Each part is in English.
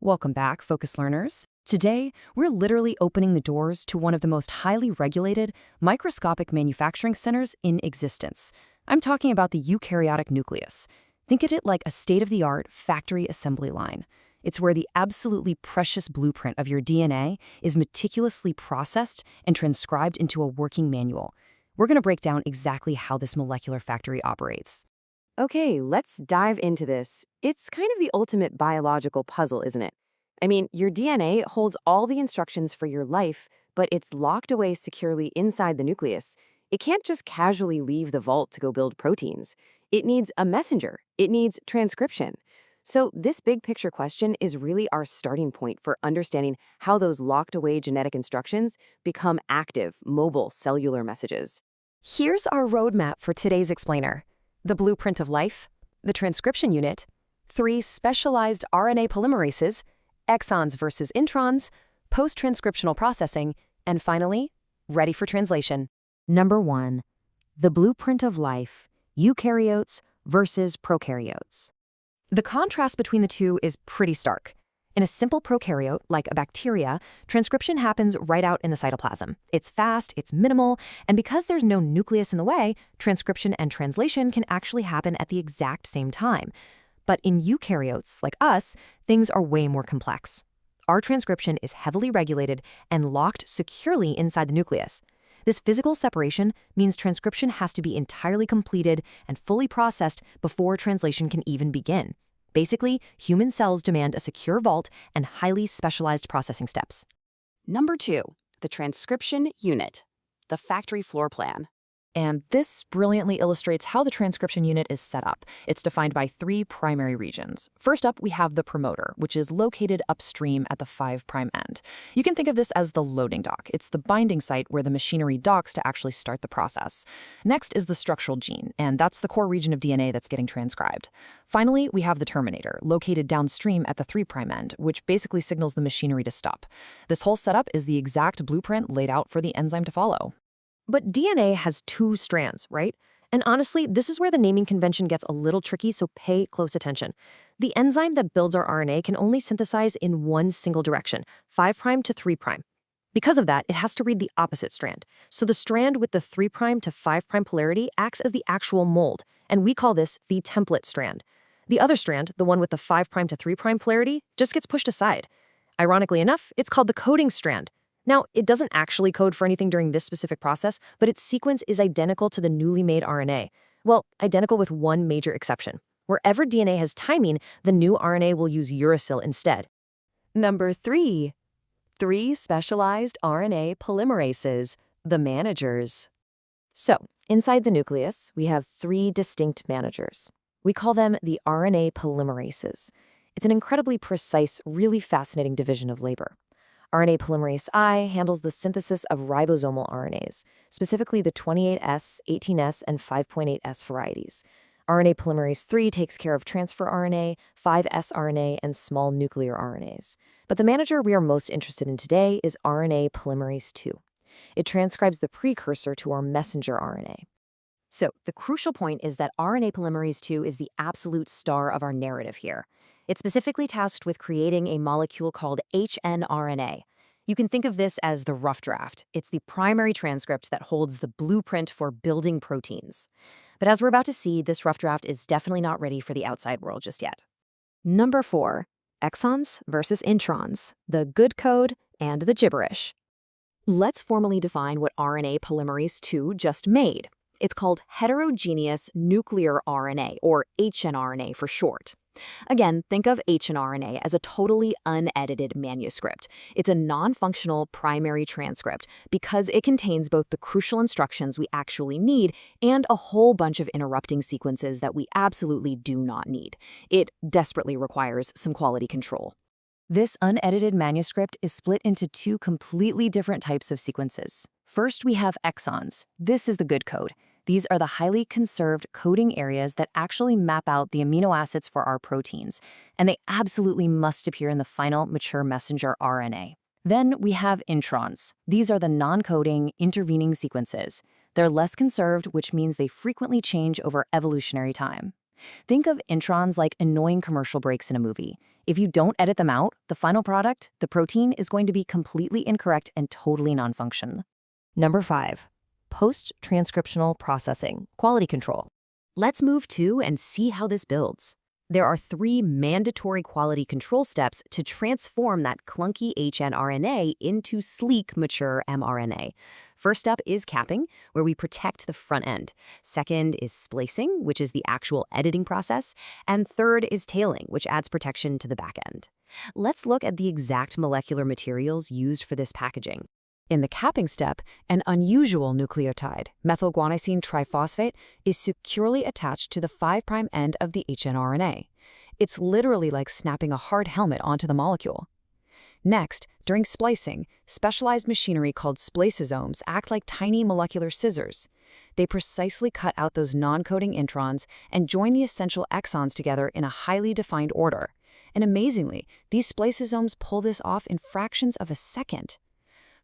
Welcome back, Focus Learners. Today, we're literally opening the doors to one of the most highly regulated, microscopic manufacturing centers in existence. I'm talking about the eukaryotic nucleus. Think of it like a state-of-the-art factory assembly line. It's where the absolutely precious blueprint of your DNA is meticulously processed and transcribed into a working manual. We're going to break down exactly how this molecular factory operates. Okay, let's dive into this. It's kind of the ultimate biological puzzle, isn't it? I mean, your DNA holds all the instructions for your life, but it's locked away securely inside the nucleus. It can't just casually leave the vault to go build proteins. It needs a messenger. It needs transcription. So this big picture question is really our starting point for understanding how those locked away genetic instructions become active, mobile cellular messages. Here's our roadmap for today's explainer. The blueprint of life, the transcription unit, 3 specialized RNA polymerases, exons versus introns, post-transcriptional processing, and finally, ready for translation. Number 1, the blueprint of life, eukaryotes versus prokaryotes. The contrast between the two is pretty stark. In a simple prokaryote, like a bacteria, transcription happens right out in the cytoplasm. It's fast, it's minimal, and because there's no nucleus in the way, transcription and translation can actually happen at the exact same time. But in eukaryotes, like us, things are way more complex. Our transcription is heavily regulated and locked securely inside the nucleus. This physical separation means transcription has to be entirely completed and fully processed before translation can even begin. Basically, human cells demand a secure vault and highly specialized processing steps. Number 2, the transcription unit, the factory floor plan. And this brilliantly illustrates how the transcription unit is set up. It's defined by 3 primary regions. First up, we have the promoter, which is located upstream at the 5' end. You can think of this as the loading dock. It's the binding site where the machinery docks to actually start the process. Next is the structural gene, and that's the core region of DNA that's getting transcribed. Finally, we have the terminator, located downstream at the 3' end, which basically signals the machinery to stop. This whole setup is the exact blueprint laid out for the enzyme to follow. But DNA has 2 strands, right? And honestly, this is where the naming convention gets a little tricky, so pay close attention. The enzyme that builds our RNA can only synthesize in one single direction, 5' to 3'. Because of that, it has to read the opposite strand. So the strand with the 3' to 5' polarity acts as the actual mold, and we call this the template strand. The other strand, the one with the 5' to 3' polarity, just gets pushed aside. Ironically enough, it's called the coding strand. Now, it doesn't actually code for anything during this specific process, but its sequence is identical to the newly made RNA. Well, identical with one major exception. Wherever DNA has timing, the new RNA will use uracil instead. Number 3, 3 specialized RNA polymerases, the managers. So, inside the nucleus, we have 3 distinct managers. We call them the RNA polymerases. It's an incredibly precise, really fascinating division of labor. RNA polymerase I handles the synthesis of ribosomal RNAs, specifically the 28S, 18S, and 5.8S varieties. RNA polymerase III takes care of transfer RNA, 5S RNA, and small nuclear RNAs. But the manager we are most interested in today is RNA polymerase II. It transcribes the precursor to our messenger RNA. So, the crucial point is that RNA polymerase II is the absolute star of our narrative here. It's specifically tasked with creating a molecule called hnRNA. You can think of this as the rough draft. It's the primary transcript that holds the blueprint for building proteins. But as we're about to see, this rough draft is definitely not ready for the outside world just yet. Number 4, exons versus introns, the good code and the gibberish. Let's formally define what RNA polymerase II just made. It's called heterogeneous nuclear RNA, or hnRNA for short. Again, think of hnRNA as a totally unedited manuscript. It's a non-functional primary transcript because it contains both the crucial instructions we actually need and a whole bunch of interrupting sequences that we absolutely do not need. It desperately requires some quality control. This unedited manuscript is split into 2 completely different types of sequences. First, we have exons. This is the good code. These are the highly conserved coding areas that actually map out the amino acids for our proteins, and they absolutely must appear in the final mature messenger RNA. Then we have introns. These are the non-coding, intervening sequences. They're less conserved, which means they frequently change over evolutionary time. Think of introns like annoying commercial breaks in a movie. If you don't edit them out, the final product, the protein, is going to be completely incorrect and totally non-functional. Number 5, post-transcriptional processing, quality control. Let's move to and see how this builds. There are 3 mandatory quality control steps to transform that clunky hnRNA into sleek, mature mRNA. First up is capping, where we protect the front end. Second is splicing, which is the actual editing process. And third is tailing, which adds protection to the back end. Let's look at the exact molecular materials used for this packaging. In the capping step, an unusual nucleotide, methylguanosine triphosphate, is securely attached to the 5' end of the hnRNA. It's literally like snapping a hard helmet onto the molecule. Next, during splicing, specialized machinery called spliceosomes act like tiny molecular scissors. They precisely cut out those non-coding introns and join the essential exons together in a highly defined order. And amazingly, these spliceosomes pull this off in fractions of a second.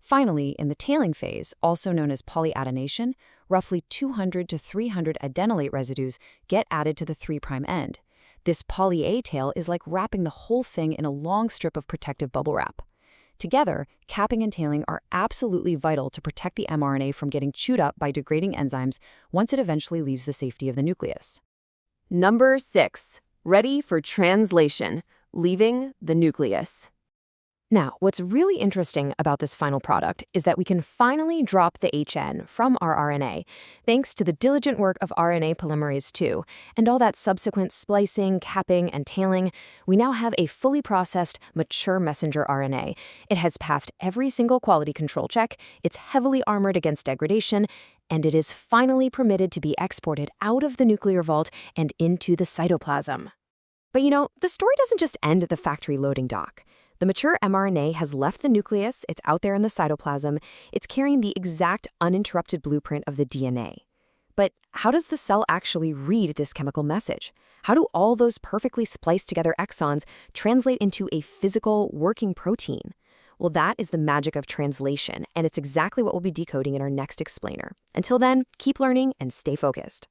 Finally, in the tailing phase, also known as polyadenation, roughly 200 to 300 adenylate residues get added to the 3' end. This poly-A tail is like wrapping the whole thing in a long strip of protective bubble wrap. Together, capping and tailing are absolutely vital to protect the mRNA from getting chewed up by degrading enzymes once it eventually leaves the safety of the nucleus. Number 6, ready for translation, leaving the nucleus. Now, what's really interesting about this final product is that we can finally drop the HN from our RNA, thanks to the diligent work of RNA polymerase II, and all that subsequent splicing, capping, and tailing. We now have a fully processed, mature messenger RNA. It has passed every single quality control check, it's heavily armored against degradation, and it is finally permitted to be exported out of the nuclear vault and into the cytoplasm. But the story doesn't just end at the factory loading dock. The mature mRNA has left the nucleus, it's out there in the cytoplasm, it's carrying the exact uninterrupted blueprint of the DNA. But how does the cell actually read this chemical message? How do all those perfectly spliced together exons translate into a physical, working protein? Well, that is the magic of translation, and it's exactly what we'll be decoding in our next explainer. Until then, keep learning and stay focused.